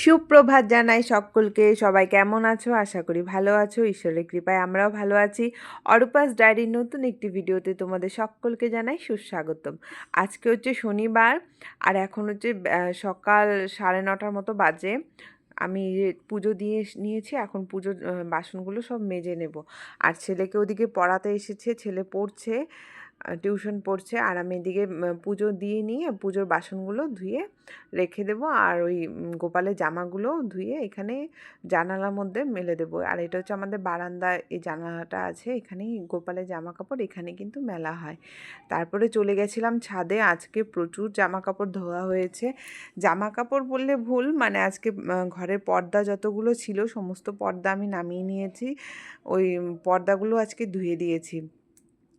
সুপ্রভাত জানাই সকলকে। সবাই কেমন আছো? আশা করি ভালো আছো। ঈশ্বরের কৃপায় আমরাও ভালো আছি। অরূপাস ডায়েরির নতুন একটি ভিডিওতে তোমাদের সকলকে জানাই সুস্বাগতম। আজকে হচ্ছে শনিবার আর এখন হচ্ছে সকাল 9:30 মতো বাজে। আমি পুজো দিয়ে নিয়েছি, এখন পুজোর বাসনগুলো সব মেজে নেব। আর ছেলেকে ওদিকে পড়াতে এসেছে, ছেলে পড়ছে, টিউশন পড়ছে। আর আমি এদিকে পুজো দিয়ে নিয়ে পুজোর বাসনগুলো ধুয়ে রেখে দেব। আর ওই গোপালের জামাগুলো ধুয়ে এখানে জানালার মধ্যে মেলে দেবো। আর এটা হচ্ছে আমাদের বারান্দায় এই জানালাটা আছে, এখানেই গোপালের জামা কাপড় এখানে কিন্তু মেলা হয়। তারপরে চলে গেছিলাম ছাদে। আজকে প্রচুর জামা কাপড় ধোয়া হয়েছে। জামা কাপড় বললে ভুল, মানে আজকে ঘরের পর্দা যতগুলো ছিল সমস্ত পর্দা আমি নামিয়ে নিয়েছি। ওই পর্দাগুলো আজকে ধুয়ে দিয়েছি।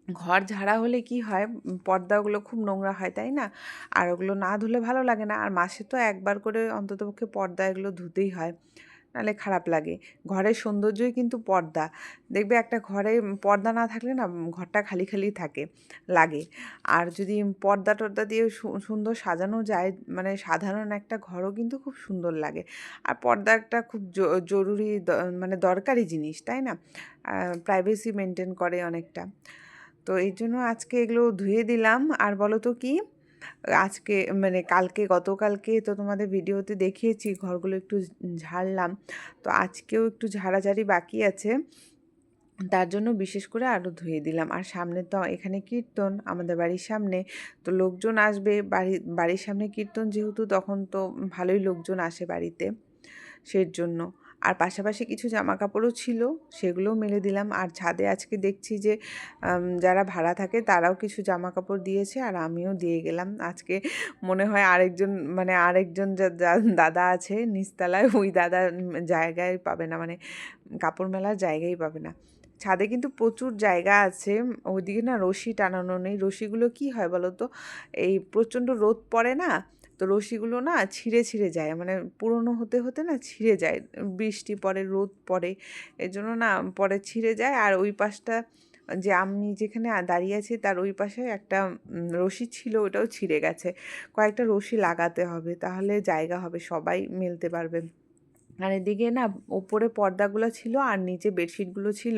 ঘর ঝাড়া হলে কি হয়, পর্দাগুলো খুব নোংরা হয়, তাই না? আর ওগুলো না ধুলে ভালো লাগে না। আর মাসে তো একবার করে অন্ততপক্ষে পর্দা এগুলো ধুতেই হয়, নাহলে খারাপ লাগে। ঘরের সৌন্দর্যই কিন্তু পর্দা। দেখবে একটা ঘরে পর্দা না থাকলে না ঘরটা খালি খালি থাকে, লাগে। আর যদি পর্দা টর্দা দিয়ে সুন্দর সাজানো যায়, মানে সাধারণ একটা ঘরও কিন্তু খুব সুন্দর লাগে। আর পর্দা একটা খুব জরুরি মানে দরকারি জিনিস, তাই না? প্রাইভেসি মেনটেন করে অনেকটা। তো এই জন্য আজকে এগুলো ধুয়ে দিলাম। আর বলো তো কি, আজকে মানে গতকালকে তো তোমাদের ভিডিওতে দেখিয়েছি ঘরগুলো একটু ঝাড়লাম। তো আজকেও একটু ঝাড়াঝাড়ি বাকি আছে, তার জন্য বিশেষ করে আরও ধুয়ে দিলাম। আর সামনে তো এখানে কীর্তন আমাদের বাড়ির সামনে, তো লোকজন আসবে। বাড়ির সামনে কীর্তন যেহেতু, তখন তো ভালোই লোকজন আসে বাড়িতে, সেই জন্য। আর পাশাপাশি কিছু জামা কাপড়ও ছিল, সেগুলোও মেলে দিলাম। আর ছাদে আজকে দেখছি যে যারা ভাড়া থাকে তারাও কিছু জামা কাপড় দিয়েছে, আর আমিও দিয়ে গেলাম। আজকে মনে হয় আরেকজন দাদা আছে নিচতলায়, ওই দাদা জায়গায় পাবে না, মানে কাপড় মেলার জায়গাই পাবে না। ছাদে কিন্তু প্রচুর জায়গা আছে। ওইদিকে না রশি টানানো নেই। রশিগুলো কি হয় বলো তো, এই প্রচণ্ড রোদ পড়ে না, তো রশিগুলো না ছিঁড়ে ছিঁড়ে যায়, মানে পুরনো হতে হতে না ছিঁড়ে যায়। বৃষ্টি পড়ে, রোদ পড়ে, এর জন্য না পরে ছিঁড়ে যায়। আর ওই পাশটা, যে আমি যেখানে দাঁড়িয়ে আছি তার ওই পাশে একটা রশি ছিল, ওটাও ছিঁড়ে গেছে। কয়েকটা রশি লাগাতে হবে, তাহলে জায়গা হবে, সবাই মেলতে পারবে। আর এদিকে না ওপরে পর্দাগুলো ছিল আর নিচে বেডশিটগুলো ছিল।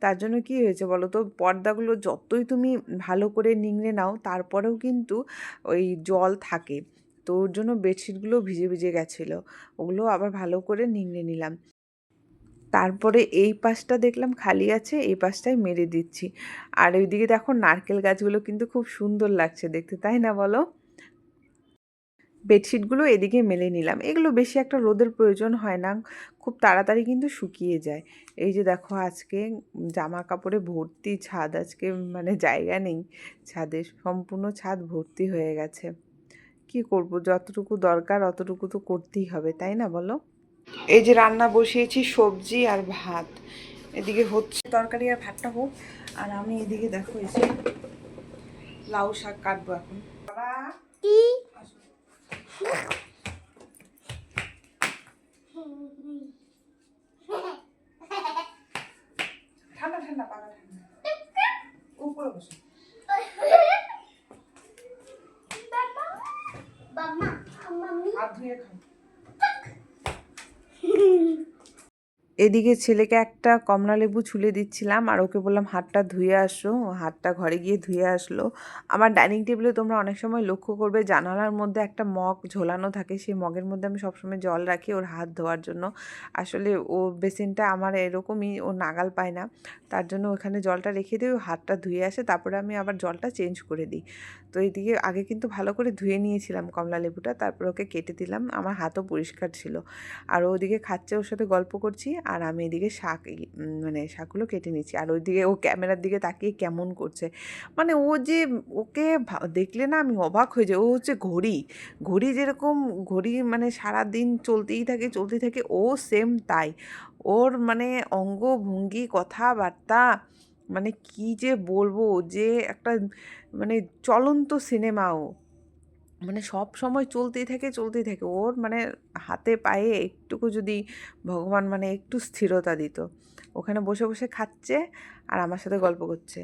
তার জন্য কি হয়েছে বলো তো, পর্দাগুলো যতই তুমি ভালো করে নিংড়ে নাও তারপরেও কিন্তু ওই জল থাকে। তো ওর জন্য বেডশিটগুলো ভিজে ভিজে গেছিলো, ওগুলো আবার ভালো করে নিংড়ে নিলাম। তারপরে এই পাশটা দেখলাম খালি আছে, এই পাশটাই মেরে দিচ্ছি। আর ওইদিকে দেখো নারকেল গাছগুলো কিন্তু খুব সুন্দর লাগছে দেখতে, তাই না বলো? বেডশিটগুলো এদিকে মেলে নিলাম। এগুলো বেশি একটা রোদের প্রয়োজন হয় না, খুব তাড়াতাড়ি কিন্তু শুকিয়ে যায়। এই যে দেখো আজকে জামা কাপড়ে ভর্তি ছাদ, আজকে মানে জায়গা নেই ছাদে, সম্পূর্ণ ছাদ ভর্তি হয়ে গেছে। কি করব, যতটুকু দরকার অতটুকু তো করতেই হবে, তাই না বলো? এই যে রান্না বসিয়েছি, সবজি আর ভাত এদিকে হচ্ছে, তরকারি আর ভাতটা হোক। আর আমি এদিকে দেখো এসে লাউ শাক কাটবো এখন। বাবা কি ঠান্ডা ঠান্ডা পাকা ঠান্ডা, উপরে বসে হাত ধুয়ে খাও। এদিকে ছেলেকে একটা কমলা লেবু ছুলে দিচ্ছিলাম, আর ওকে বললাম হাতটা ধুয়ে আসো। হাতটা ঘরে গিয়ে ধুয়ে আসলো। আমার ডাইনিং টেবিলে তোমরা অনেক সময় লক্ষ্য করবে জানালার মধ্যে একটা মগ ঝোলানো থাকে, সেই মগের মধ্যে আমি সবসময় জল রাখি ওর হাত ধোয়ার জন্য। আসলে ও বেসিনটা আমার এরকমই, ও নাগাল পায় না, তার জন্য ওখানে জলটা রেখে দিই, ও হাতটা ধুয়ে আসে, তারপরে আমি আবার জলটা চেঞ্জ করে দিই। তো এইদিকে আগে কিন্তু ভালো করে ধুয়ে নিয়েছিলাম কমলা লেবুটা, তারপর ওকে কেটে দিলাম, আমার হাতও পরিষ্কার ছিল। আর ওদিকে খাচ্ছে, ওর সাথে গল্প করছি, আর আমি এদিকে মানে শাকগুলো কেটে নিচ্ছি। আর ওইদিকে ও ক্যামেরার দিকে তাকিয়ে কেমন করছে, মানে ও যে, ওকে দেখলে না আমি অবাক হয়ে যাই। ও হচ্ছে ঘড়ি, ঘড়ি যেরকম ঘড়ি মানে সারাদিন চলতেই থাকে চলতেই থাকে, ও সেম তাই। ওর মানে অঙ্গভঙ্গি, কথাবার্তা, মানে কি যে বলবো, যে একটা মানে চলন্ত সিনেমা ও, মানে সব সময় চলতেই থাকে চলতেই থাকে। ওর মানে হাতে পায়ে একটুকু যদি ভগবান মানে একটু স্থিরতা দিত, ওখানে বসে বসে খাচ্ছে আর আমার সাথে গল্প করছে।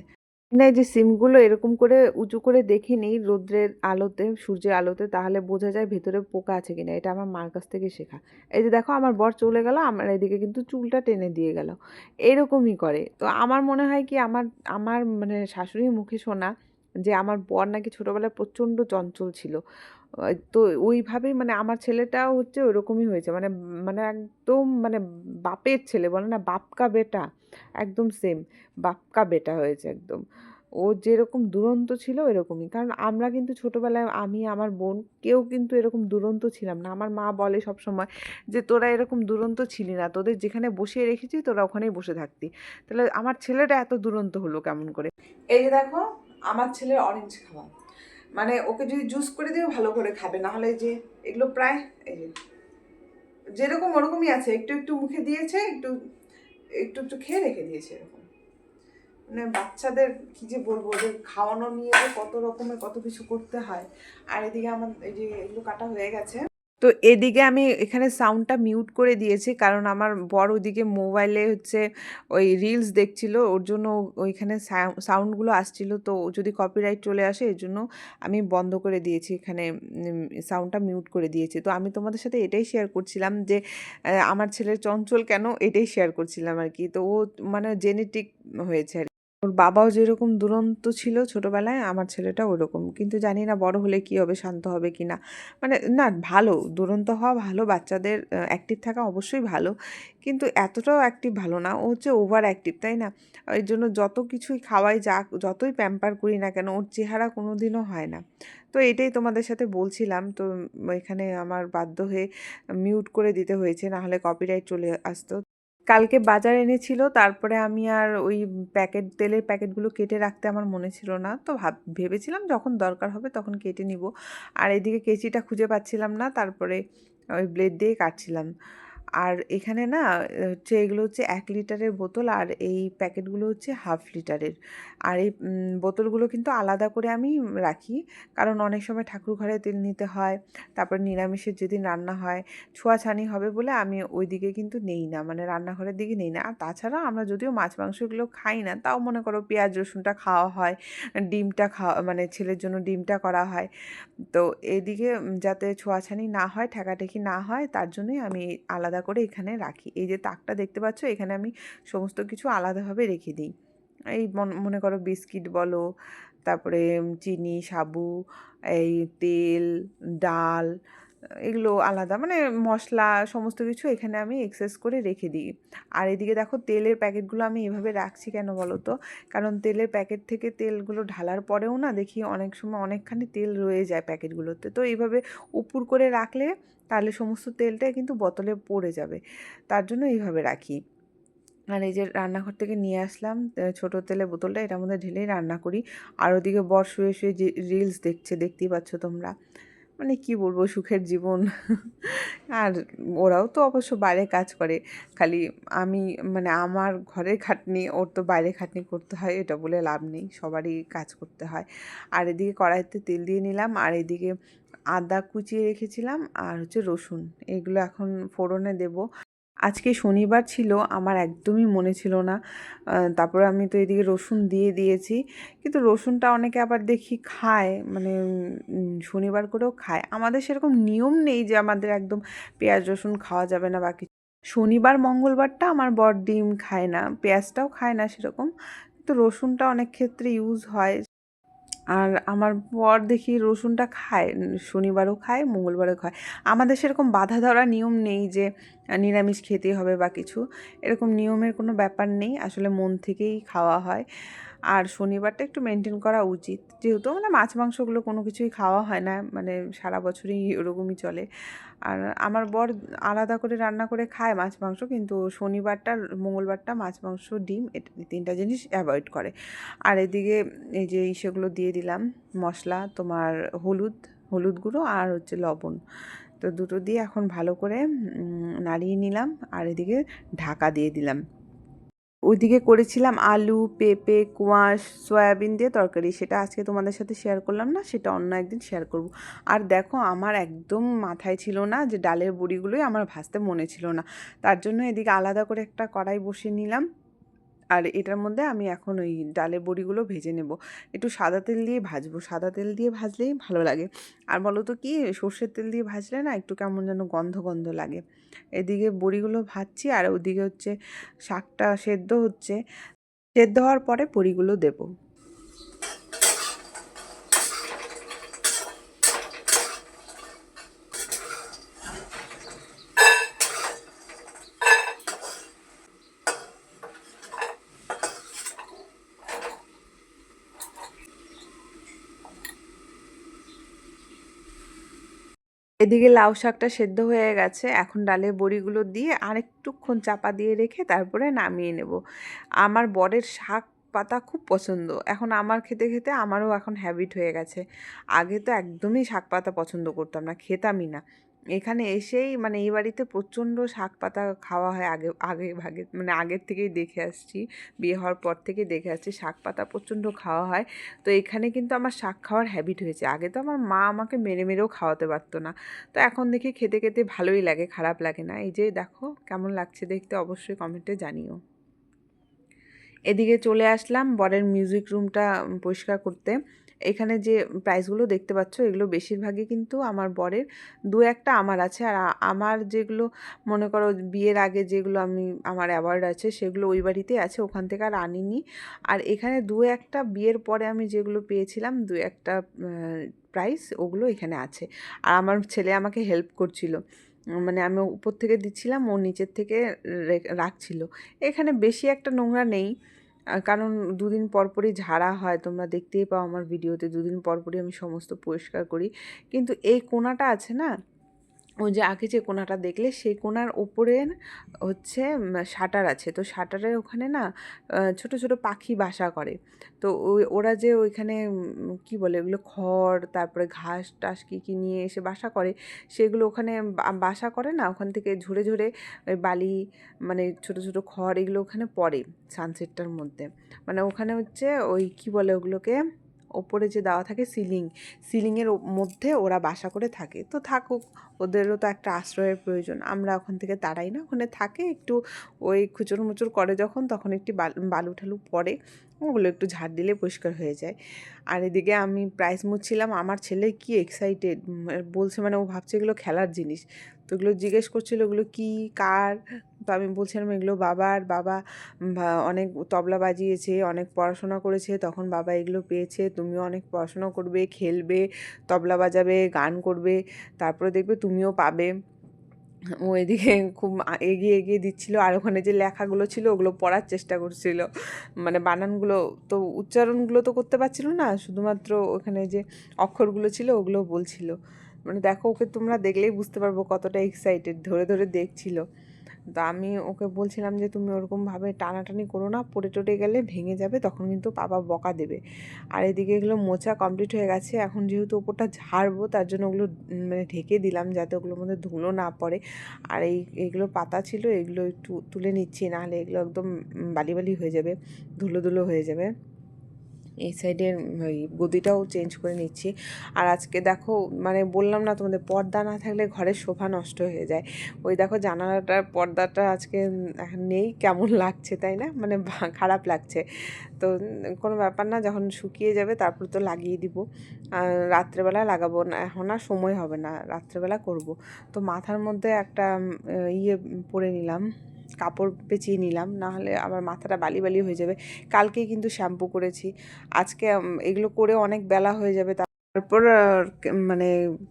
না, এই যে সিমগুলো এরকম করে উঁচু করে দেখে নিই রৌদ্রের আলোতে, সূর্যের আলোতে, তাহলে বোঝা যায় ভেতরে পোকা আছে কিনা। এটা আমার মার কাছ থেকে শেখা। এই যে দেখো আমার বর চলে গেল, আমার এদিকে কিন্তু চুলটা টেনে দিয়ে গেল। এরকমই করে। তো আমার মনে হয় কি, আমার আমার মানে শাশুড়ির মুখে শোনা যে আমার বর নাকি ছোটবেলায় প্রচণ্ড চঞ্চল ছিল। তো ওইভাবেই মানে আমার ছেলেটাও হচ্ছে ওরকমই হয়েছে। মানে মানে একদম মানে বাপের ছেলে বলে না, বাপ কা বেটা, একদম সেম বাপ কা বেটা হয়েছে একদম। ও যেরকম দুরন্ত ছিল এরকমই। কারণ আমরা কিন্তু ছোটবেলায় আমি, আমার বোন কেউ কিন্তু এরকম দুরন্ত ছিলাম না। আমার মা বলে সবসময় যে, "তোরা এরকম দুরন্ত ছিলি না। তোদের যেখানে বসিয়ে রেখেছি তোরা ওখানেই বসে থাকতি।" তাহলে আমার ছেলেটা এত দুরন্ত হলো কেমন করে? এই যে দেখো আমার ছেলের অরেঞ্জ খাওয়া। মানে ওকে যদি জুস করে দিও ভালো করে খাবে, না হলে এই যে এগুলো প্রায় এই যে যেরকম ওরকমই আছে, একটু একটু মুখে দিয়েছে, একটু একটু একটু খেয়ে রেখে দিয়েছে এরকম। মানে বাচ্চাদের কি যে বলবো, ওদের খাওয়ানো নিয়ে যে কত রকমের কত কিছু করতে হয়। আর এদিকে আমার এই যে এগুলো কাটা হয়ে গেছে। তো এদিকে আমি এখানে সাউন্ডটা মিউট করে দিয়েছি, কারণ আমার বড় ওদিকে মোবাইলে হচ্ছে ওই রিলস দেখছিল, ওর জন্য ওইখানে সাউন্ডগুলো আসছিল, তো যদি কপিরাইট চলে আসে এর জন্য আমি বন্ধ করে দিয়েছি, এখানে সাউন্ডটা মিউট করে দিয়েছি। তো আমি তোমাদের সাথে এটাই শেয়ার করছিলাম যে আমার ছেলের চঞ্চল কেন, এটাই শেয়ার করছিলাম আর কি। তো ও মানে জেনেটিক হয়েছে আর কি। ওর বাবাও যেরকম দুরন্ত ছিল ছোটবেলায়, আমার ছেলেটা ওরকম। কিন্তু জানি না বড় হলে কি হবে, শান্ত হবে কি না। মানে না, ভালো দুরন্ত হওয়া ভালো, বাচ্চাদের অ্যাক্টিভ থাকা অবশ্যই ভালো, কিন্তু এতটাও অ্যাক্টিভ ভালো না। ও হচ্ছে ওভার অ্যাক্টিভ, তাই না? এর জন্য যত কিছুই খাওয়াই, যা যতই প্যাম্পার করি না কেন, ওর চেহারা কোনো দিনও হয় না। তো এটাই তোমাদের সাথে বলছিলাম। তো এখানে আমার বাধ্য হয়ে মিউট করে দিতে হয়েছে, নাহলে কপিরাইট চলে আসতো। কালকে বাজার এনেছিল, তারপরে আমি আর ওই তেলের প্যাকেটগুলো কেটে রাখতে আমার মনে ছিল না। তো ভেবেছিলাম যখন দরকার হবে তখন কেটে নিব। আর এদিকে কেচিটা খুঁজে পাচ্ছিলাম না, তারপরে ওই ব্লেড দিয়ে কাটছিলাম। আর এখানে না হচ্ছে এগুলো হচ্ছে ১ লিটারের বোতল, আর এই প্যাকেটগুলো হচ্ছে 1/2 লিটারের। আর এই বোতলগুলো কিন্তু আলাদা করে আমি রাখি, কারণ অনেক সময় ঠাকুর ঘরে তেল নিতে হয়। তারপর নিরামিষের যেদিন রান্না হয়, ছোঁয়াছানি হবে বলে আমি ওইদিকে কিন্তু নেই না, মানে রান্নাঘরের দিকে নেই না। আর তাছাড়া আমরা যদিও মাছ মাংস এগুলো খাই না, তাও মনে করো পেঁয়াজ রসুনটা খাওয়া হয়, ডিমটা খাওয়া মানে ছেলের জন্য ডিমটা করা হয়। তো এদিকে যাতে ছোঁয়াছানি না হয়, ঠেকাঠেকি না হয়, তার জন্যই আমি আলাদা করে এখানে রাখি। এই যে তাকটা দেখতে পাচ্ছ, এখানে আমি সমস্ত কিছু আলাদাভাবে রেখে দিই। এই মনে করো বিস্কিট বলো, তারপরে চিনি, সাবু, এই তেল, ডাল, এগুলো আলাদা, মানে মশলা সমস্ত কিছু এখানে আমি এক্সেস করে রেখে দিই। আর এদিকে দেখো তেলের প্যাকেটগুলো আমি এভাবে রাখছি কেন বলো তো? কারণ তেলের প্যাকেট থেকে তেলগুলো ঢালার পরেও না দেখি অনেক সময় অনেকখানি তেল রয়ে যায় প্যাকেটগুলোতে। তো এইভাবে উপুড় করে রাখলে তাহলে সমস্ত তেলটাই কিন্তু বোতলে পড়ে যাবে। তার জন্য এইভাবে রাখি। আর এই যে রান্নাঘর থেকে নিয়ে আসলাম ছোটো তেলের বোতলটা, এটার মধ্যে ঢেলেই রান্না করি। আর ওদিকে বর শুয়ে শুয়ে যে রিলস দেখছে, দেখতেই পাচ্ছ তোমরা। মানে কি বলবো, সুখের জীবন। আর ওরাও তো অবশ্য বাইরে কাজ করে, খালি আমি মানে আমার ঘরের খাটনি, ওর তো বাইরে খাটনি করতে হয়, এটা বলে লাভ নেই, সবারই কাজ করতে হয়। আর এদিকে কড়াইতে তেল দিয়ে নিলাম, আর এদিকে আদা কুচিয়ে রেখেছিলাম আর হচ্ছে রসুন, এগুলো এখন ফোড়নে দেব। আজকে শনিবার ছিল, আমার একদমই মনে ছিল না। তারপরে আমি তো এদিকে রসুন দিয়ে দিয়েছি। কিন্তু রসুনটা অনেকে আবার দেখি খায়, মানে শনিবার করেও খায়। আমাদের সেরকম নিয়ম নেই যে আমাদের একদম পেঁয়াজ রসুন খাওয়া যাবে না বা কিছু। শনিবার মঙ্গলবারটা আমার বর ডিম খায় না, পেঁয়াজটাও খায় না সেরকম, কিন্তু রসুনটা অনেক ক্ষেত্রে ইউজ হয়। আর আমার বর দেখি রসুনটা খায়, শনিবারও খায়, মঙ্গলবারও খায়। আমাদের সেরকম বাঁধা ধরা নিয়ম নেই যে নিরামিষ খেতে হবে বা কিছু, এরকম নিয়মের কোনো ব্যাপার নেই, আসলে মন থেকেই খাওয়া হয়। আর শনিবারটা একটু মেনটেন করা উচিত, যেহেতু মানে মাছ মাংসগুলো কোনো কিছুই খাওয়া হয় না, মানে সারা বছরই ওরকমই চলে। আর আমার বর আলাদা করে রান্না করে খায় মাছ মাংস, কিন্তু শনিবারটা মঙ্গলবারটা মাছ মাংস ডিম এটা ৩টা জিনিস অ্যাভয়েড করে। আর এদিকে এই যে সেগুলো দিয়ে দিলাম মশলা, তোমার হলুদ গুঁড়ো আর হচ্ছে লবণ। তো দুটো দিয়ে এখন ভালো করে নাড়িয়ে নিলাম, আর এদিকে ঢাকা দিয়ে দিলাম। ওইদিকে করেছিলাম আলু, পেঁপে, কোয়াশ, সয়াবিন দিয়ে তরকারি, সেটা আজকে তোমাদের সাথে শেয়ার করলাম না, সেটা অন্য একদিন শেয়ার করব। আর দেখো আমার একদম মাথায় ছিল না যে ডালের বড়িগুলোই আমার ভাজতে মনে ছিল না, তার জন্য এদিকে আলাদা করে একটা কড়াই বসিয়ে নিলাম। আর এটার মধ্যে আমি এখন ওই ডালের বড়িগুলো ভেজে নেব। একটু সাদা তেল দিয়ে ভাজবো, সাদা তেল দিয়ে ভাজলেই ভালো লাগে। আর বলো তো কি, সর্ষের তেল দিয়ে ভাজলে না একটু কেমন যেন গন্ধ গন্ধ লাগে। এদিকে বড়িগুলো ভাজছি আর ওদিকে হচ্ছে শাকটা সেদ্ধ হচ্ছে। সেদ্ধ হওয়ার পরে বড়িগুলো দেবো। এদিকে লাউ শাকটা সেদ্ধ হয়ে গেছে, এখন ডালের বড়িগুলো দিয়ে আরেকটুক্ষণ চাপা দিয়ে রেখে তারপরে নামিয়ে নেব। আমার বরের শাক পাতা খুব পছন্দ, এখন আমার খেতে খেতে আমারও এখন হ্যাবিট হয়ে গেছে। আগে তো একদমই শাক পাতা পছন্দ করতাম না, খেতামই না। এখানে এসেই মানে এই বাড়িতে প্রচণ্ড শাক পাতা খাওয়া হয়, আগে আগে ভাগে মানে আগের থেকেই দেখে আসছি, বিয়ে হওয়ার পর থেকেই দেখে আসছি শাক পাতা প্রচণ্ড খাওয়া হয়। তো এখানে কিন্তু আমার শাক খাওয়ার হ্যাবিট হয়েছে। আগে তো আমার মা আমাকে মেরে মেরেও খাওয়াতে পারতো না, তো এখন দেখি খেতে খেতে ভালোই লাগে, খারাপ লাগে না। এই যে দেখো কেমন লাগছে দেখতে, অবশ্যই কমেন্টে জানিও। এদিকে চলে আসলাম বরের মিউজিক রুমটা পরিষ্কার করতে। এখানে যে প্রাইজগুলো দেখতে পাচ্ছ এগুলো বেশিরভাগই কিন্তু আমার বরের, দু একটা আমার আছে। আর আমার যেগুলো মনে করো বিয়ের আগে যেগুলো আমার অ্যাওয়ার্ড আছে সেগুলো ওই বাড়িতেই আছে, ওখান থেকে আর আনিনি। আর এখানে দু একটা বিয়ের পরে আমি যেগুলো পেয়েছিলাম, দু একটা প্রাইজ, ওগুলো এখানে আছে। আর আমার ছেলে আমাকে হেল্প করছিল, মানে আমি উপর থেকে দিচ্ছিলাম, ও নিচের থেকে রাখছিল। এখানে বেশি একটা নোংরা নেই, কারণ দুদিন পর পরই ঝাড়া হয়, তোমরা দেখতেই পাও আমার ভিডিওতে, দুদিন পর পরই আমি সমস্ত পরিষ্কার করি। কিন্তু এই কোণাটা আছে না, ওই যে আগে যে কোণাটা দেখলে সেই কোণার ওপরে হচ্ছে শাটার আছে, তো শাটারের ওখানে না ছোট ছোট পাখি বাসা করে। তো ওরা যে ওইখানে কি বলে ওগুলো, খড় তারপরে ঘাস টাস কী কী নিয়ে এসে বাসা করে, সেগুলো ওখানে বাসা করে না, ওখান থেকে ঝরে ঝরে ওই বালি মানে ছোট ছোট খড় এগুলো ওখানে পড়ে সানসেটটার মধ্যে। মানে ওখানে হচ্ছে ওই কি বলে ওগুলোকে, ওপরে যে দেওয়া থাকে সিলিংয়ের মধ্যে ওরা বাসা করে থাকে। তো থাকুক, ওদেরও তো একটা আশ্রয়ের প্রয়োজন, আমরা ওখান থেকে তাড়াই না, ওখানে থাকে একটু ওই খুচুর মুচুর করে যখন, তখন একটি বালু ঠালু পড়ে, ওগুলো একটু ঝাড় দিলে পরিষ্কার হয়ে যায়। আর এদিকে আমি প্রাইস মুছছিলাম, আমার ছেলে কি এক্সাইটেড বলছে, মানে ও ভাবছে এগুলো খেলার জিনিস। তো এগুলো জিজ্ঞেস করছিল এগুলো কি কার, তো আমি বলছিলাম এগুলো বাবার, বাবা অনেক তবলা বাজিয়েছে, অনেক পড়াশোনা করেছে, তখন বাবা এগুলো পেয়েছে, তুমিও অনেক পড়াশোনা করবে, খেলবে, তবলা বাজাবে, গান করবে, তারপরে দেখবে তুমিও পাবে। ও এদিকে খুব এগিয়ে এগিয়ে দিচ্ছিল, আর ওখানে যে লেখাগুলো ছিল ওগুলো পড়ার চেষ্টা করছিল, মানে বানানগুলো তো, উচ্চারণগুলো তো করতে পারছিল না, শুধুমাত্র ওখানে যে অক্ষরগুলো ছিল ওগুলো বলছিল। মানে দেখো, ওকে তোমরা দেখলেই বুঝতে পারবো কতটা এক্সাইটেড, ধরে ধরে দেখছিল। তো আমি ওকে বলছিলাম যে তুমি ওরকমভাবে টানাটানি করো না, পড়ে টড়ে গেলে ভেঙে যাবে, তখন কিন্তু বাবা বকা দেবে। আর এদিকে এগুলো মোছা কমপ্লিট হয়ে গেছে, এখন যেহেতু ওপরটা ঝাড়বো তার জন্য ওগুলো মানে ঢেকে দিলাম যাতে ওগুলোর মধ্যে ধুলো না পড়ে। আর এইগুলো পাতা ছিল, এগুলো একটু তুলে নিচ্ছি, নাহলে এগুলো একদম বালি বালি হয়ে যাবে, ধুলো ধুলো হয়ে যাবে। এই সাইডের ওই গদিটাও চেঞ্জ করে নিচ্ছি। আর আজকে দেখো, মানে বললাম না তোমাদের, পর্দা না থাকলে ঘরের শোভা নষ্ট হয়ে যায়। ওই দেখো জানালাটার পর্দাটা আজকে এখন নেই, কেমন লাগছে তাই না, মানে খারাপ লাগছে। তো কোনো ব্যাপার না, যখন শুকিয়ে যাবে তারপর তো লাগিয়ে দিব। রাত্রেবেলা লাগাবো না, এখন আর সময় হবে না, রাত্রেবেলা করব। তো মাথার মধ্যে একটা ইয়ে পরে নিলাম, কাপড় পেঁচিয়ে নিলাম, নাহলে আমার মাথাটা বালি বালি হয়ে যাবে। কালকেই কিন্তু শ্যাম্পু করেছি, আজকে এগুলো করে অনেক বেলা হয়ে যাবে, তারপর মানে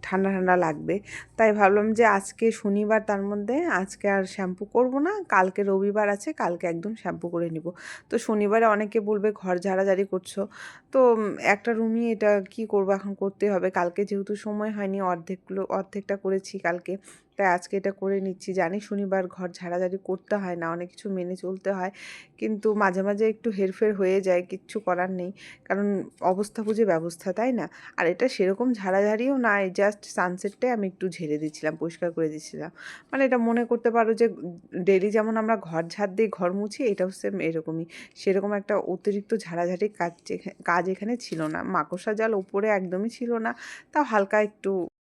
ঠান্ডা ঠান্ডা লাগবে। তাই ভাবলাম যে আজকে শনিবার, তার মধ্যে আজকে আর শ্যাম্পু করব না, কালকে রবিবার আছে, কালকে একদম শ্যাম্পু করে নিব। তো শনিবারে অনেকে বলবে ঘর ঝাড়াঝাড়ি করছো, তো একটা রুমই এটা কি করব, এখন করতে হবে। কালকে যেহেতু সময় হয়নি, অর্ধেকটা করেছি কালকে, তাই আজকে এটা করে নিচ্ছি। জানি শনিবার ঘর ঝাড়াঝাড়ি করতে হয় না, অনেক কিছু মেনে চলতে হয়, কিন্তু মাঝে মাঝে একটু হেরফের হয়ে যায়, কিচ্ছু করার নেই, কারণ অবস্থা বুঝে ব্যবস্থা, তাই না? আর এটা সেরকম ঝাড়াঝাড়িও না, জাস্ট সানসেটটাই আমি একটু ঝেড়ে দিচ্ছিলাম, পরিষ্কার করে দিচ্ছিলাম। মানে এটা মনে করতে পারো যে ডেলি যেমন আমরা ঘর ঝাড় দিই, ঘর মুছি, এটাও সেম এরকমই। সেরকম একটা অতিরিক্ত ঝাড়াঝাড়ি কাজ এখানে ছিল না, মাকড়সা জাল ওপরে একদমই ছিল না, তাও হালকা একটু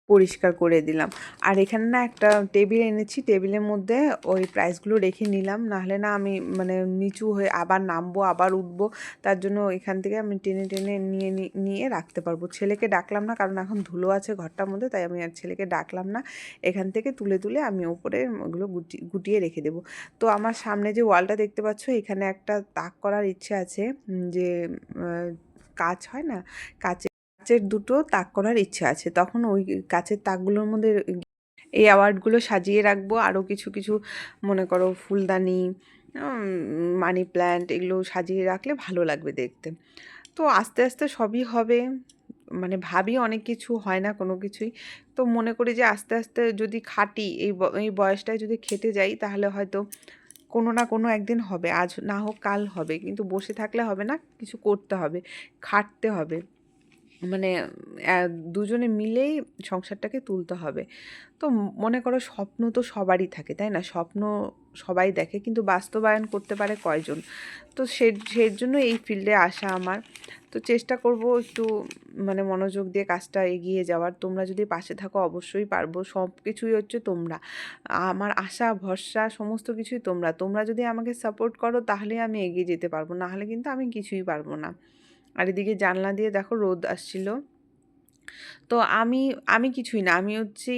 পরিষ্কার করে দিলাম। আর এখানে না একটা টেবিল এনেছি, টেবিলের মধ্যে ওই প্রাইসগুলো রেখে নিলাম, নাহলে না আমি মানে নিচু হয়ে আবার নামবো আবার উঠবো, তার জন্য এখান থেকে আমি টেনে টেনে নিয়ে রাখতে পারবো। ছেলেকে ডাকলাম না, কারণ এখন ধুলো আছে ঘরটার মধ্যে, তাই আমি আর ছেলেকে ডাকলাম না। এখান থেকে তুলে তুলে আমি ওপরে ওগুলো গুটিয়ে রেখে দেবো। তো আমার সামনে যে ওয়ালটা দেখতে পাচ্ছ, এখানে একটা তাক করার ইচ্ছে আছে, যে কাচ হয় না, কাচের দুটো তাক করার ইচ্ছে আছে। তখন ওই কাচের তাকগুলোর মধ্যে এই অ্যাওয়ার্ডগুলো সাজিয়ে রাখবো। আরও কিছু কিছু মনে করো ফুলদানি, মানি প্ল্যান্ট, এগুলো সাজিয়ে রাখলে ভালো লাগবে দেখতে। তো আস্তে আস্তে সবই হবে, মানে ভাবি অনেক কিছু, হয় না কোনো কিছুই। তো মনে করি যে আস্তে আস্তে যদি খাটি, এই বয়সটায় যদি খেটে যাই, তাহলে হয়তো কোনো না কোনো একদিন হবে, আজ না হোক কাল হবে। কিন্তু বসে থাকলে হবে না, কিছু করতে হবে, খাটতে হবে, মানে দুজনে মিলেই সংসারটাকে তুলতে হবে। তো মনে করো স্বপ্ন তো সবারই থাকে, তাই না? স্বপ্ন সবাই দেখে, কিন্তু বাস্তবায়ন করতে পারে কয়জন? তো সেই জন্য এই ফিল্ডে আসা আমার। তো চেষ্টা করব একটু মানে মনোযোগ দিয়ে কাজটা এগিয়ে যাওয়ার। তোমরা যদি পাশে থাকো অবশ্যই পারবো। সব কিছুই হচ্ছে তোমরা, আমার আশা ভরসা সমস্ত কিছুই তোমরা। তোমরা যদি আমাকে সাপোর্ট করো তাহলেই আমি এগিয়ে যেতে পারবো, নাহলে কিন্তু আমি কিছুই পারবো না। আর এদিকে জানলা দিয়ে দেখো রোদ আসছিল। তো আমি আমি কিছুই না, আমি হচ্ছি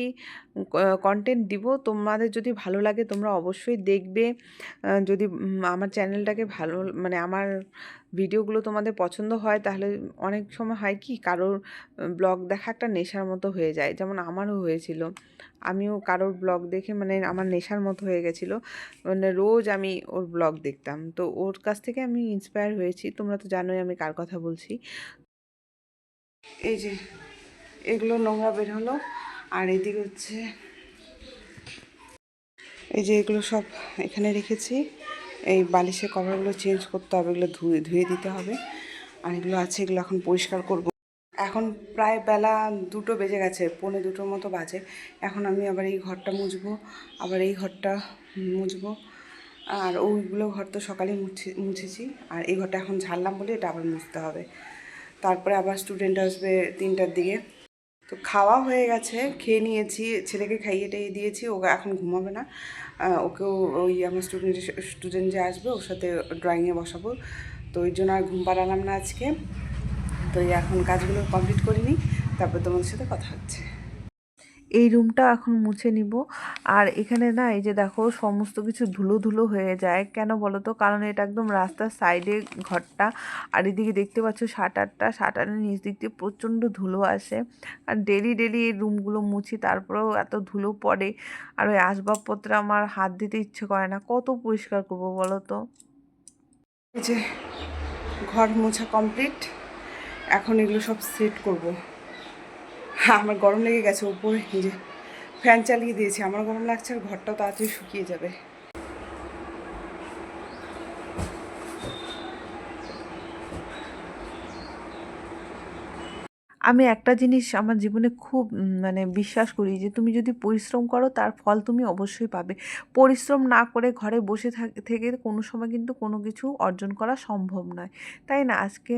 কন্টেন্ট দিব। তোমাদের যদি ভালো লাগে তোমরা অবশ্যই দেখবে। যদি আমার চ্যানেলটাকে ভালো, মানে আমার ভিডিওগুলো তোমাদের পছন্দ হয়, তাহলে অনেক সময় হয় কি, কারোর ব্লগ দেখা একটা নেশার মতো হয়ে যায়, যেমন আমারও হয়েছিল। আমিও কারোর ব্লগ দেখে মানে আমার নেশার মতো হয়ে গেছিলো, মানে রোজ আমি ওর ব্লগ দেখতাম। তো ওর কাছ থেকে আমি ইন্সপায়ার হয়েছি, তোমরা তো জানোই আমি কার কথা বলছি। এই যে এগুলো নোংরা বের হলো, আর এদিকে হচ্ছে এই যে এগুলো সব এখানে রেখেছি। এই বালিশের কভারগুলো চেঞ্জ করতে হবে, এগুলো ধুয়ে ধুয়ে দিতে হবে। আর এগুলো আছে, এগুলো এখন পরিষ্কার করব। এখন প্রায় বেলা 2টো বেজে গেছে, 1:45 মতো বাজে। এখন আমি আবার এই ঘরটা মুছবো, আবার এই ঘরটা মুছবো। আর ওইগুলো ঘর তো সকালে মুছেছি, আর এই ঘরটা এখন ঝাড়লাম বলে এটা আবার মুছতে হবে। তারপরে আবার স্টুডেন্ট আসবে 3টার দিকে। তো খাওয়া হয়ে গেছে, খেয়ে নিয়েছি, ছেলেকে খাইয়ে টাইয়ে দিয়েছি, ওকে এখন ঘুমাবে না। ওকেও ওই আমার স্টুডেন্ট যে আসবে ওর সাথে ড্রয়িংয়ে বসাবো, তো ওই জন্য আর ঘুম পাড়ালাম না আজকে। তো এখন কাজগুলো কমপ্লিট করে নিই, তারপর তোমাদের সাথে কথা হচ্ছে। এই রুমটা এখন মুছে নিব। আর এখানে না এই যে দেখো সমস্ত কিছু ধুলো ধুলো হয়ে যায়, কেন বলো তো? কারণ এটা একদম রাস্তার সাইডে ঘরটা। আর এদিকে দেখতে পাচ্ছ শাটারের নিচ দিক দিয়ে প্রচণ্ড ধুলো আসে। আর ডেলি ডেলি এই রুমগুলো মুছি, তারপরেও এত ধুলো পড়ে। আর ওই আসবাবপত্রে আমার হাত দিতে ইচ্ছে করে না, কত পরিষ্কার করবো বলো তো? এই যে ঘর মোছা কমপ্লিট, এখন এগুলো সব সেট করব। আমার গরম লেগে গেছে, উপরে যে ফ্যান চালিয়ে দিয়েছি, আমার গরম লাগছে, আর ঘরটাও তাড়াতাড়ি শুকিয়ে যাবে। আমি একটা জিনিস আমার জীবনে খুব মানে বিশ্বাস করি, যে তুমি যদি পরিশ্রম করো তার ফল তুমি অবশ্যই পাবে। পরিশ্রম না করে ঘরে বসে থেকে কোনো সময় কিন্তু কোনো কিছু অর্জন করা সম্ভব নয়, তাই না? আজকে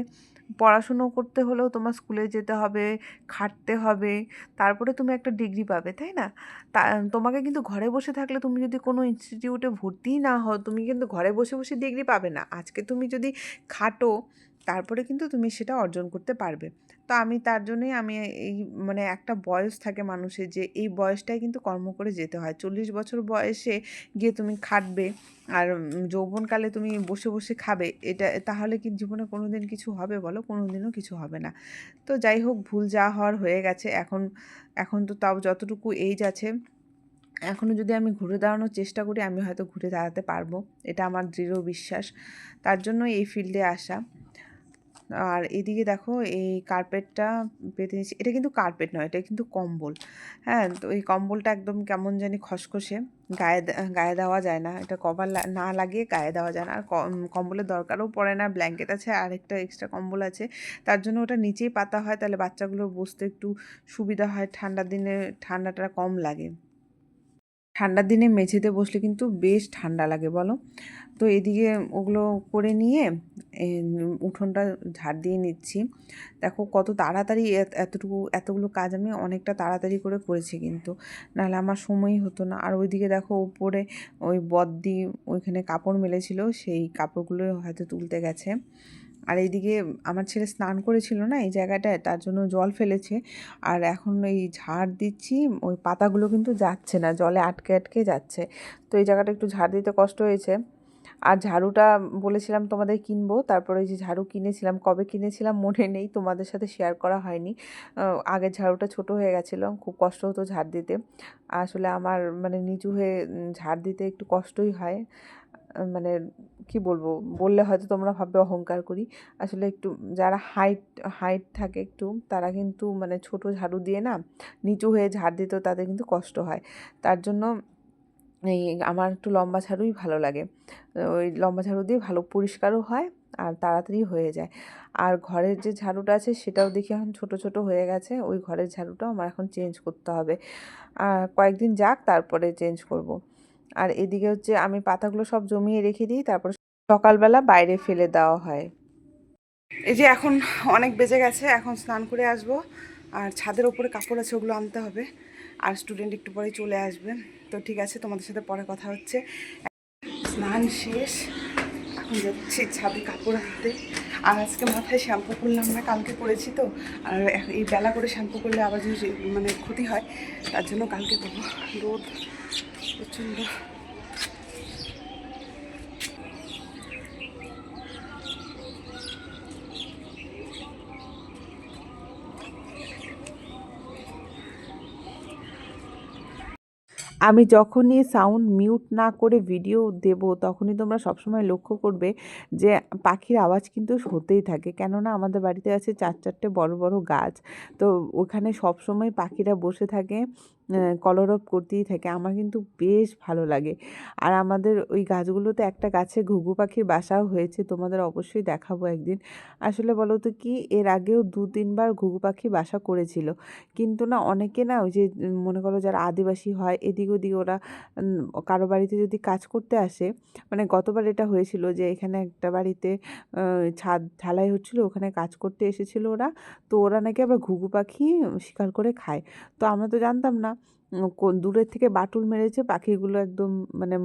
পড়াশুনো করতে হলেও তোমার স্কুলে যেতে হবে, খাটতে হবে, তারপরে তুমি একটা ডিগ্রি পাবে, তাই না? তা তোমাকে কিন্তু ঘরে বসে থাকলে, তুমি যদি কোনো ইনস্টিটিউটে ভর্তিই না হও, তুমি কিন্তু ঘরে বসে বসে ডিগ্রি পাবে না। আজকে তুমি যদি খাটো, তারপরে কিন্তু তুমি সেটা অর্জন করতে পারবে। তো আমি তার জন্যই আমি এই মানে একটা বয়স থাকে মানুষের, যে এই বয়সটায় কিন্তু কর্ম করে যেতে হয়। 40 বছর বয়সে গিয়ে তুমি খাটবে, আর যৌবনকালে তুমি বসে বসে খাবে, এটা তাহলে কি জীবনে কোনো দিন কিছু হবে বলো? কোনো দিনও কিছু হবে না। তো যাই হোক, ভুল যা হওয়ার হয়ে গেছে। এখন এখন তো তাও যতটুকু এইজ আছে, এখনও যদি আমি ঘুরে দাঁড়ানোর চেষ্টা করি, আমি হয়তো ঘুরে দাঁড়াতে পারবো, এটা আমার দৃঢ় বিশ্বাস। তার জন্য এই ফিল্ডে আসা। আর এদিকে দেখো এই কার্পেটটা পেতে নিয়েছি, এটা কিন্তু কার্পেট নয়, এটা কিন্তু কম্বল। হ্যাঁ, তো এই কম্বলটা একদম কেমন জানি খসখসে, গায়ে দেওয়া যায় না, এটা কভার না লাগিয়ে গায়ে দেওয়া যায় না। আর কম্বলের দরকারও পড়ে না, ব্ল্যাঙ্কেট আছে, আর একটা এক্সট্রা কম্বল আছে, তার জন্য ওটা নিচেই পাতা হয়, তাহলে বাচ্চাগুলোর বসতে একটু সুবিধা হয়, ঠান্ডার দিনে ঠান্ডাটা কম লাগে। ঠান্ডার দিনে মেঝেতে বসলে কিন্তু বেশ ঠান্ডা লাগে বলো। তো এদিকে ওগুলো করে নিয়ে উঠোনটা ঝাড় দিয়ে নিচ্ছি। দেখো কত তাড়াতাড়ি এতগুলো কাজ আমি অনেকটা তাড়াতাড়ি করে করেছি, কিন্তু নাহলে আমার সময়ই হতো না। আর ওইদিকে দেখো উপরে ওই বদ্দি ওইখানে কাপড় মেলেছিল, সেই কাপড়গুলো হয়তো তুলতে গেছে। আর এইদিকে আমার ছেলে স্নান করেছিল না এই জায়গাটায়, তার জন্য জল ফেলেছে। আর এখন এই ঝাড় দিচ্ছি, ওই পাতাগুলো কিন্তু যাচ্ছে না, জলে আটকে আটকে যাচ্ছে। তো এই জায়গাটা একটু ঝাড় দিতে কষ্ট হয়েছে। আর ঝাড়ুটা বলেছিলাম তোমাদের কিনবো, তারপরে যে ঝাড়ু কিনেছিলাম, কবে কিনেছিলাম মনে নেই, তোমাদের সাথে শেয়ার করা হয়নি। আগের ঝাড়ুটা ছোট হয়ে গেছিলো, খুব কষ্ট হতো ঝাড় দিতে। আসলে আমার মানে নিচু হয়ে ঝাড় দিতে একটু কষ্টই হয়। মানে কি বলবো, বললে হয়তো তোমরা ভাববে অহংকার করি। আসলে একটু যারা হাইট থাকে একটু, তারা কিন্তু মানে ছোট ঝাড়ু দিয়ে না নিচু হয়ে ঝাড় দিতেও তাদের কিন্তু কষ্ট হয়। তার জন্য এই আমার একটু লম্বা ঝাড়ুই ভালো লাগে। ওই লম্বা ঝাড়ু দিয়ে ভালো পরিষ্কারও হয় আর তাড়াতাড়ি হয়ে যায়। আর ঘরের যে ঝাড়ুটা আছে সেটাও দেখি এখন ছোট ছোট হয়ে গেছে, ওই ঘরের ঝাড়ুটাও আমার এখন চেঞ্জ করতে হবে। কয়েকদিন যাক, তারপরে চেঞ্জ করব। আর এদিকে হচ্ছে আমি পাতাগুলো সব জমিয়ে রেখে দিই, তারপর সকালবেলা বাইরে ফেলে দেওয়া হয়। এই যে এখন অনেক বেজে গেছে, এখন স্নান করে আসব। আর ছাদের ওপরে কাপড় আছে, ওগুলো আনতে হবে। আর স্টুডেন্ট একটু পরে চলে আসবে। তো ঠিক আছে, তোমাদের সাথে পরে কথা হচ্ছে। স্নান শেষ, এখন যাচ্ছি ছাদে কাপড় আনতে। আর আজকে মাথায় শ্যাম্পু করলাম না, কালকে করেছি তো। আর এই বেলা করে শ্যাম্পু করলে আবার যদি মানে ক্ষতি হয়, তার জন্য কালকে করবো। রোদ প্রচণ্ড। আমি যখনই সাউন্ড মিউট না করে ভিডিও দেব, তখনই তোমরা সবসময় লক্ষ্য করবে যে পাখির আওয়াজ কিন্তু হতেই থাকে। কেননা আমাদের বাড়িতে আছে 4-4টে বড় বড় গাছ, তো ওখানে সবসময় পাখিরা বসে থাকে, কলরব করতেই থাকে। আমার কিন্তু বেশ ভালো লাগে। আর আমাদের ওই গাছগুলোতে একটা গাছে ঘুঘু পাখির বাসাও হয়েছে, তোমাদের অবশ্যই দেখাবো একদিন। আসলে বলো তো কি, এর আগেও 2-3বার ঘুঘু পাখি বাসা করেছিল, কিন্তু না অনেকে না ওই যে মনে করো যারা আদিবাসী হয়, এদিক ওদিক ওরা কারো বাড়িতে যদি কাজ করতে আসে, মানে গতবার এটা হয়েছিল যে এখানে একটা বাড়িতে ছাদ ঢালাই হচ্ছিল, ওখানে কাজ করতে এসেছিল ওরা। তো ওরা নাকি আবার ঘুঘু পাখি শিকার করে খায়। তো আমরা তো জানতাম না। কোন দূরের থেকে বাটুল মেরেছে, পাখিগুলো একদম মানে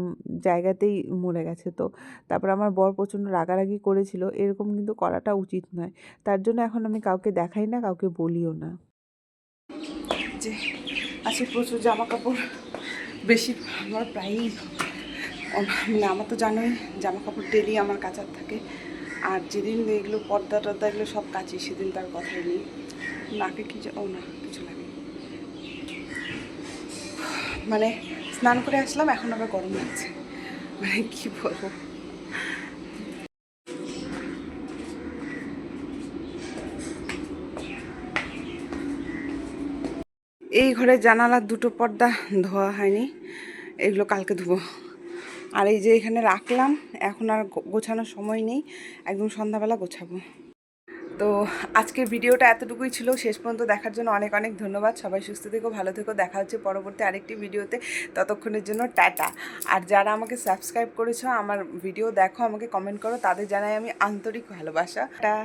জায়গাতেই মরে গেছে। তো তারপর আমার বর প্রচণ্ড রাগারাগি করেছিল, এরকম কিন্তু করাটা উচিত নয়। তার জন্য এখন আমি কাউকে দেখাই না, কাউকে বলিও না। যে আছে প্রচুর জামা কাপড়, বেশি আমার প্রায়ই মানে আমার তো জানোই জামা কাপড় ডেলি আমার কাচার থাকে। আর যেদিন এগুলো পর্দা টর্দা এগুলো সব কাচি, সেদিন তার কথাই নেই। নাকে কি ও না কিছু লাগে, মানে স্নান করে আসলাম, এখন আবার গরম লাগছে, মানে কি বলবো। এই ঘরের জানালার 2টো পর্দা ধোয়া হয়নি, এগুলো কালকে ধোবো। আর এই যে এখানে রাখলাম, এখন আর গোছানোর সময় নেই, একদম সন্ধ্যাবেলা গোছাবো। তো আজকের ভিডিওটা এতটুকুই ছিল। শেষ পর্যন্ত দেখার জন্য অনেক অনেক ধন্যবাদ। সবাই সুস্থ থেকো, ভালো থেকো। দেখা হচ্ছে পরবর্তী আরেকটি ভিডিওতে। ততক্ষণের জন্য টাটা। আর যারা আমাকে সাবস্ক্রাইব করেছো, আমার ভিডিও দেখো, আমাকে কমেন্ট করো, তাদের জানাই আমি আন্তরিক ভালোবাসা। টাটা।